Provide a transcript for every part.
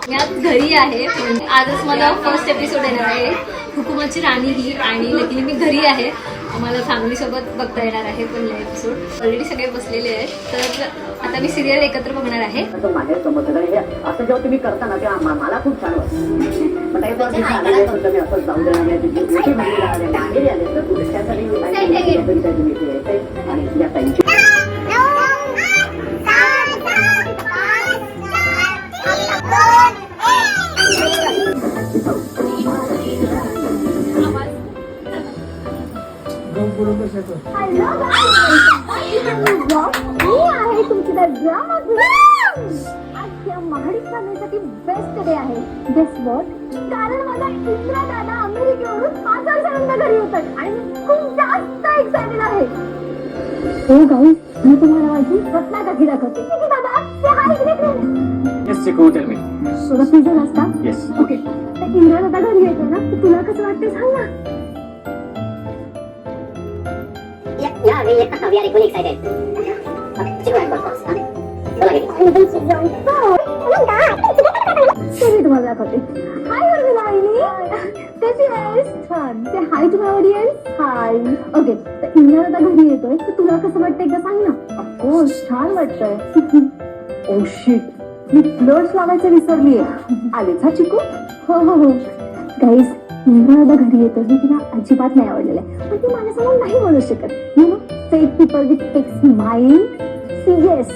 मी आज घरी आहे. आजच मला फर्स्ट एपिसोड येणार आहे हुकुमाची राणी ही, आणि लेकिन मी घरी आहे. मला फॅमिली सोबत बघता येणार आहे पहिला एपिसोड. ऑलरेडी सगळे बसलेले आहेत, तर आता मी सिरियल एकत्र बघणार आहे. असं जेव्हा तुम्ही करता ना तेव्हा मला खूप छान महाडिक बेस्ट डे आहे. Guess what? कारण माझा इंद्रा दादा अमेरिकेवरून 5 वर्षांनंतर घरी येतात आणि मी खूप जास्त एक्साइटेड आहे. हो गाईस, मी तुम्हाला माझी स्वप्ना काकी दाखवते. ठीक दादा, ते हाय इकडे. येस चिकू, टेल मी. सोडा पिझ्झा नाश्ता. येस. ओके. तर इंद्रा दादा घरी येतो ना, तर तुला कसं वाटतं सांग ना. Yeah, we are equally excited. Okay, chicken and burgers. मी तुम्हाला दाखवते. हाय उर्मिला, कशी आहेस? छान. ते hi to my audience. Hi. Okay, तर इंद्रा दादा घरी येतोय, तर तुला कसं वाटतंय एकदा सांग ना. ऑफकोर्स छान वाटतंय. ओ शिट, मी फ्लोर्स लावायचं विसरलीये. आलेच हा चिकू. हो हो हो गाईस, इंद्रा दादा घरी येतो हे तिला अजिबात नाही आवडलेलं आहे, पण ती माझ्यासमोर नाही बोलू शकत. You know, fake people with fake smile. Serious.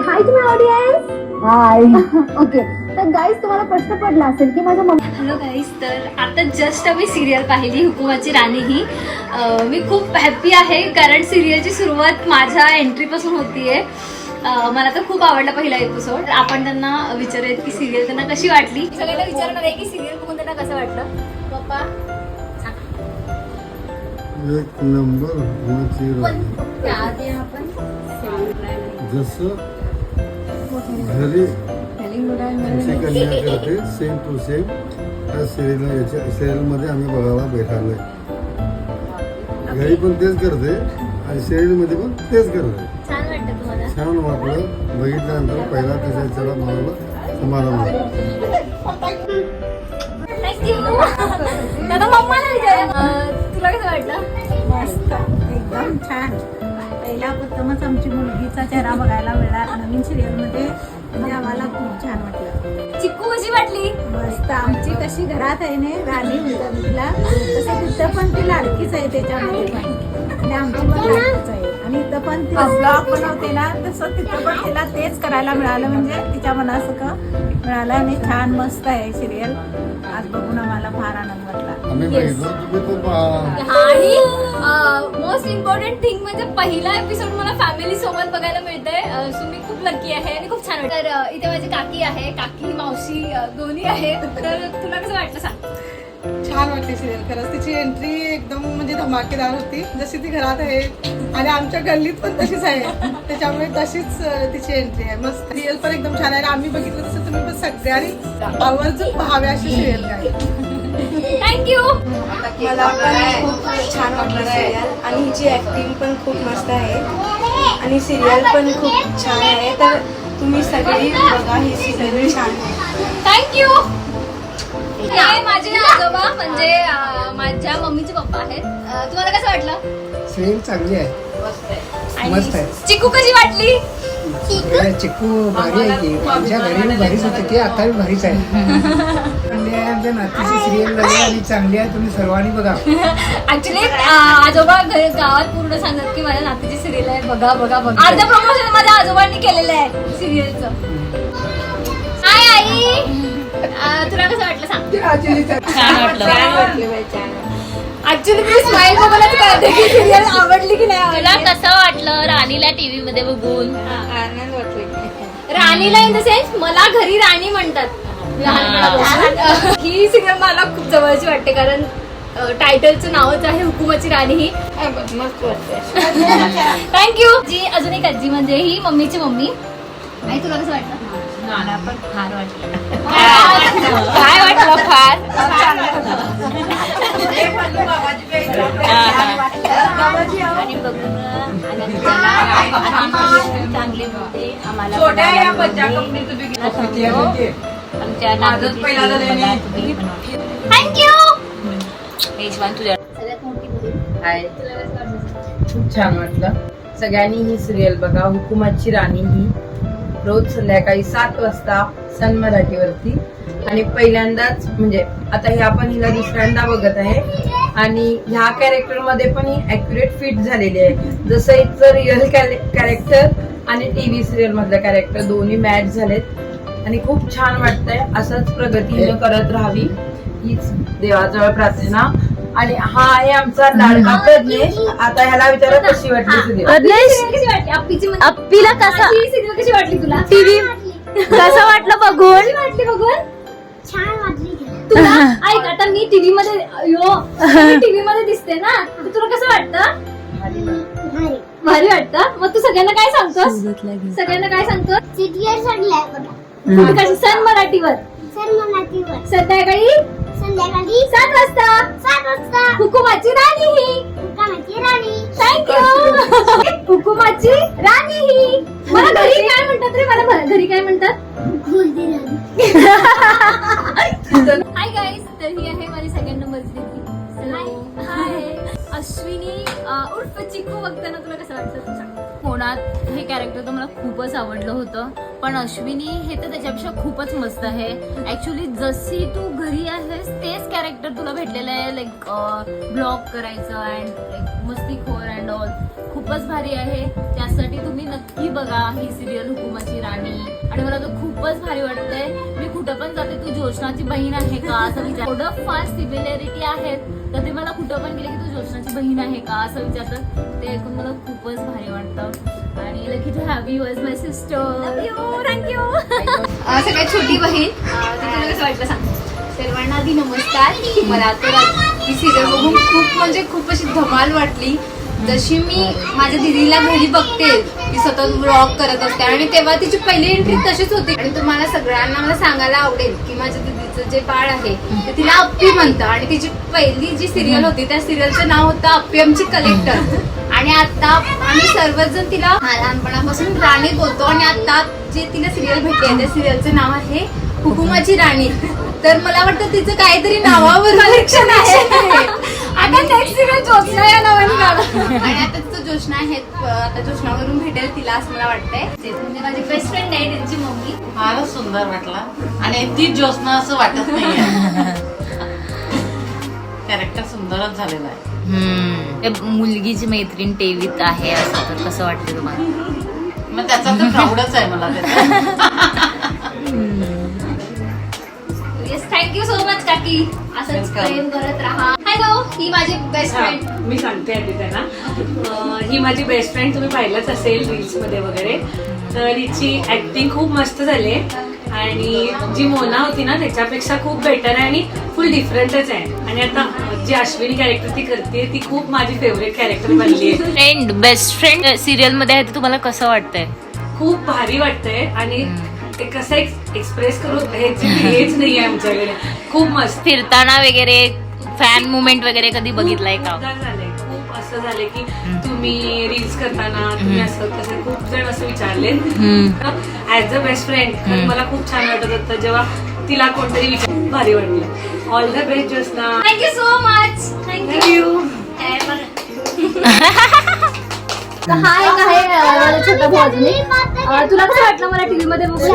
Hi to my audience. Hi. Okay, तर गाईस तुम्हाला प्रश्न पडला असेल की माझ्या मम्मी. हॅलो गाईज, तर आता जस्ट आम्ही सिरियल पाहिली हुकुमाची राणी ही. मी खूप हॅप्पी आहे कारण सिरियलची सुरुवात माझ्या एंट्रीपासून होतीये. मला तर खूप आवडला पहिला एपिसोड. आपण त्यांना विचारूयात की सिरियल त्यांना कशी वाटली. सगळ्यांना विचारणार आहे की सिरियल बघून त्यांना कसं वाटलं. पप्पा एक नंबर हुकुमाची राणी. जसं घरी आमची कन्या करते सेम टू सेम त्या सिरियलमध्ये आम्ही बघायला भेटायला. घरी पण तेच करते आणि सिरियलमध्ये पण तेच करते. छान वाटतं तुम्हाला? छान वाटलं. बघितल्यानंतर पहिला त्याच्या मला समाधान वाटलं. दादा मम्माला विचार, तुला कसं वाटलं? मस्त, एकदम छान. पहिला प्रथमच आमची मुलगीचा चेहरा बघायला मिळाला नवीन सिरियलमध्ये, म्हणजे आम्हाला खूप छान वाटलं. चिक्कू कशी वाटली? मस्त. आमची कशी घरात आहे ना राणी म्हणतात तिला, तसं तिथं पण ती लाडकीच आहे त्याच्यामध्ये पण, आणि आमची पण लाडकीच आहे. आणि इथं पण ती ब्लॉग बनवते ना, तसं तिथं पण तिला तेच करायला मिळालं, म्हणजे तिच्या मनासारखं मिळालं. आणि छान मस्त आहे सिरियल. आज बघून आम्हाला फार आनंद वाटला. आम्ही बघितलं, तुम्ही पण पहा. आणि मोस्ट इम्पॉर्टंट थिंग म्हणजे पहिला एपिसोड मला फॅमिली सोबत बघायला मिळतंय. सो मी खूप लकी आहे आणि खूप छान वाटतं. तर इथे माझी काकी आहे, काकी मावशी दोन्ही आहेत. तर तुला कसं वाटलं सांग. छान वाटते सिरियल. खरंच तिची एंट्री एकदम म्हणजे धमाकेदार होती, जशी ती घरात आहे आणि आमच्या गल्लीत पण तशीच आहे, त्याच्यामुळे तशीच तिची एंट्री आहे. मस्त सिरियल पण एकदम छान आहे. आम्ही बघितलं तसं तुम्ही पण सगळ्यांनी आवर्जून पाहावे अशी सिरियल आहे. थँक्यू. मला पण खूप छान वाटलं सिरियल, आणि हिची ऍक्टिंग पण खूप मस्त आहे आणि सिरियल पण खूप छान आहे. तर तुम्ही सगळी बघा, ही सिरियल छान आहे. थँक्यू. हे माझे आजोबा म्हणजे माझ्या मम्मीचे पप्पा आहेत. तुम्हाला कसं वाटलं? सिरियल चांगली आहे, मस्त आहे. चिक्कू कशी वाटली? चिक्कू भारी आहे की, आमच्या घरी भारीच होती ती, आता भारीच आहे. चांगली आहे, आमच्या नातीची सिरियल लागली आणि चांगली आहे. तुम्ही सर्वांनी बघा. ऍक्च्युली आजोबा गावात पूर्ण सांगतात की माझ्या नातीची सिरियल आहे, बघा बघा बघा. अर्ध प्रमोशन माझ्या आजोबांनी केलेलं आहे सिरियलचं. हाय आई, तुला कसं वाटलं सांग. छान वाटलं. ऍक्च्युली तुम्ही स्माइल बघूनच कळते की सिरियल आवडली की नाही आवडली. तुला कसं वाटलं राणीला टीव्ही मध्ये बघून? आनंद वाटला. राणीला इन द सेन्स मला घरी राणी म्हणतात लहानपणापासून. ही सिरियल मला खूप जवळची वाटते कारण टायटलचं नावच आहे हुकुमाची राणी ही. मस्त वाटतंय. थँक्यू. जी अजून एक आजी म्हणजे ही मम्मीची मम्मी. आई तुला कसं वाटलं? मला पण फार वाटलं. काय वाटलं फार? आणि बघून आनंद झाला. आणि चांगले होते आम्हाला पण आनंद होते. आमच्या नातूची serial बघा तुम्ही पण. मेजवान तुझ्या खूप छान वाटलं. सगळ्यांनी ही सिरियल बघा. हुकुमाची राणी ही रोज संध्याकाळी 7 वाजता सन मराठीवरती. आणि पहिल्यांदाच म्हणजे आता हे आपण हिला दुसऱ्यांदा बघत आहे आणि ह्या कॅरेक्टर मध्ये पण ही ऍक्युरेट फिट झालेली आहे. जसं हिचं रिअल कॅरेक्टर आणि टीव्ही सिरियल मधलं कॅरेक्टर दोन्ही मॅच झालेत आणि खूप छान वाटतंय. असंच प्रगती हिनं करत राहावी हीच देवाजवळ प्रार्थना. आणि हा आहे आमचा लाडका प्रज्ञेश. आता ह्याला विचारा कशी वाटली सिरियल. कशी वाटली अप्पीची अप्पीला कसा सिरियल कशी वाटली तुला? टीव्ही कसं वाटलं बघून? कशी वाटली बघून? छान वाटली तुला ऐक आता मी टीव्ही मध्ये टीव्ही मध्ये दिसते ना तर तुला कसं वाटतं? भारी वाटतं. मग तू सगळ्यांना काय सांगतोस? सगळ्यांना काय सांगतोस? सिरियल चांगली आहे बघा. सन मराठीवर संध्याकाळी 7 वाजता हुकुमाची राणी ही. थँक्यू. हुकुमाची राणी ही. मला घरी काय म्हणतात रे? मला घरी काय म्हणतात? हाय गाईज, तर ही आहे माझी सेकंड नंबर हाय अश्विनी उर्फ चिकू. बघताना तुला कसं वाटतं? कोणात हे कॅरेक्टर तर मला खूपच आवडलं होतं, पण अश्विनी हे तर त्याच्यापेक्षा खूपच मस्त आहे. ऍक्च्युली जशी तू घरी आहेस तेच कॅरेक्टर तुला भेटलेलं आहे. लाईक ब्लॉग करायचं अँड लाईक मस्तीखोर अँड ऑल. खूपच भारी आहे. त्यासाठी तुम्ही नक्की बघा ही सिरियल हुकुमाची राणी. आणि मला तर खूपच भारी वाटतंय. मी कुठं पण जाते तू ज्योत्स्नाची बहीण आहे का असं विचार. थोडं फार सिमिलॅरिटी आहेत तर ते मला कुठं पण गेले की तू ज्योत्स्नाची बहीण आहे का असं विचारतात. ते ऐकून मला खूपच भारी वाटतं. आणि lucky to have you as my sister. Thank you. सगळ्यात छोटी बहीण तर तुला कसं वाटलं सांग? सर्वांना आधी नमस्कार. मला तर ही सिरियल बघून खूप म्हणजे खूप अशी धमाल वाटली. जशी मी माझ्या दीदीला घरी बघते ती सतत व्लॉग करत असते आणि तेव्हा तिची पहिली एंट्री तशीच होती. आणि तुम्हाला सगळ्यांना मला सांगायला आवडेल की माझ्या दीदीचं जे बाळ आहे ते तिला अप्पी म्हणतं. आणि तिची पहिली जी सिरियल होती त्या सिरियलचं नाव होतं अप्पी आमची कलेक्टर. आणि आता आम्ही सर्वजण तिला लहानपणापासून राणी बोलतो. आणि आता जे तिला सिरियल भेटली आहे त्या सिरियलचं नाव आहे हुकुमाची राणी. तर मला वाटतं तिचं काहीतरी नावावर कलेक्शन आहे. आता नेक्स्ट सिरियल ज्योत्स्ना या नावाने काढा. आणि आता तिचं ज्योत्स्ना आहे. आता ज्योत्स्नावरून भेटेल तिला असं मला वाटतंय. म्हणजे माझी बेस्ट फ्रेंड आहे त्यांची मम्मी. फारच सुंदर वाटला आणि ती ज्योत्स्ना असं वाटत नाहीये. कॅरेक्टर सुंदरच झालेलं आहे. मुलगीची मैत्रीण टीव्हीत आहे असं तर कसं वाटतं तुम्हाला? मग त्याचा तर प्राऊडच आहे मला त्याचा. येस थँक्यू सो मच काकी. असंच प्रेम करत राहा. हॅलो, ही माझी बेस्ट फ्रेंड. मी सांगते आधी त्यांना. ही माझी बेस्ट फ्रेंड. तुम्ही पाहिलंच असेल रील्स मध्ये वगैरे. तर हिची ऍक्टिंग खूप मस्त झाली आणि जी मोना होती ना त्याच्यापेक्षा खूप बेटर आहे आणि फुल डिफरंटच आहे. आणि आता जी अश्विनी कॅरेक्टर ती करते ती खूप माझी फेवरेट कॅरेक्टर बनली आहे. फ्रेंड बेस्ट फ्रेंड सिरियल मध्ये आहे ते तुम्हाला कसं वाटतंय? खूप भारी वाटतंय आणि ते कसं एक्सप्रेस करू हेच नाही आहे आमच्याकडे. खूप मस्त. फिरताना वगैरे फॅन मुवमेंट वगैरे कधी बघितलंय का? झालंय खूप असं झालंय की तुम्ही रील्स करताना तुम्ही असं कसं खूप जण असं विचारले. ऍज अ बेस्ट फ्रेंड मला खूप छान वाटत होतं जेव्हा तिला कोणतरी विचार. भारी वाटलं. All the best Jyotsna. Thank you so much. Thank you. हा एक आहे माझा छोटा भाऊ अजून एक. तुला कसं वाटलं मला टीव्ही मध्ये बघून?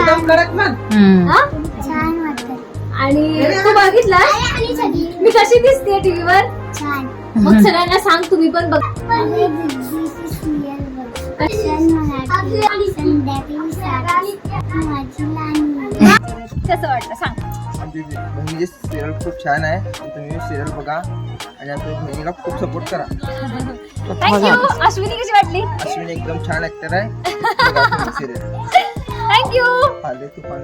छान वाटतं. आणि तू बघितला मी कशी दिसते टीव्हीवर? छान. मग सगळ्यांना सांग तुम्ही पण बघ. कसं वाटलं सांग. आमची बहिणीची सिरियल खूप छान आहे. तुम्ही सिरियल बघा आणि आमच्या बहिणीला खूप सपोर्ट करा. थँक्यू. अश्विनी कशी वाटली? अश्विनी एकदम छान ऍक्टर आहे. Serial thank you. आले तुफान.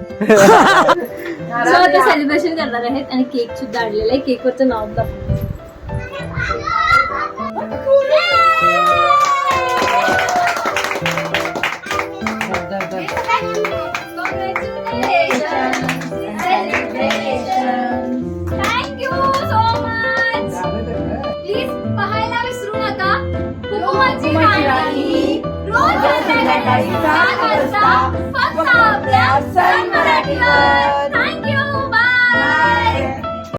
सो आता सेलिब्रेशन करणार आहेत आणि केक सुद्धा आणलेला आहे. केकवरचं नाव दाखव. संध्याकाळी 7 वाजता फक्त आपल्या सन मराठीवर.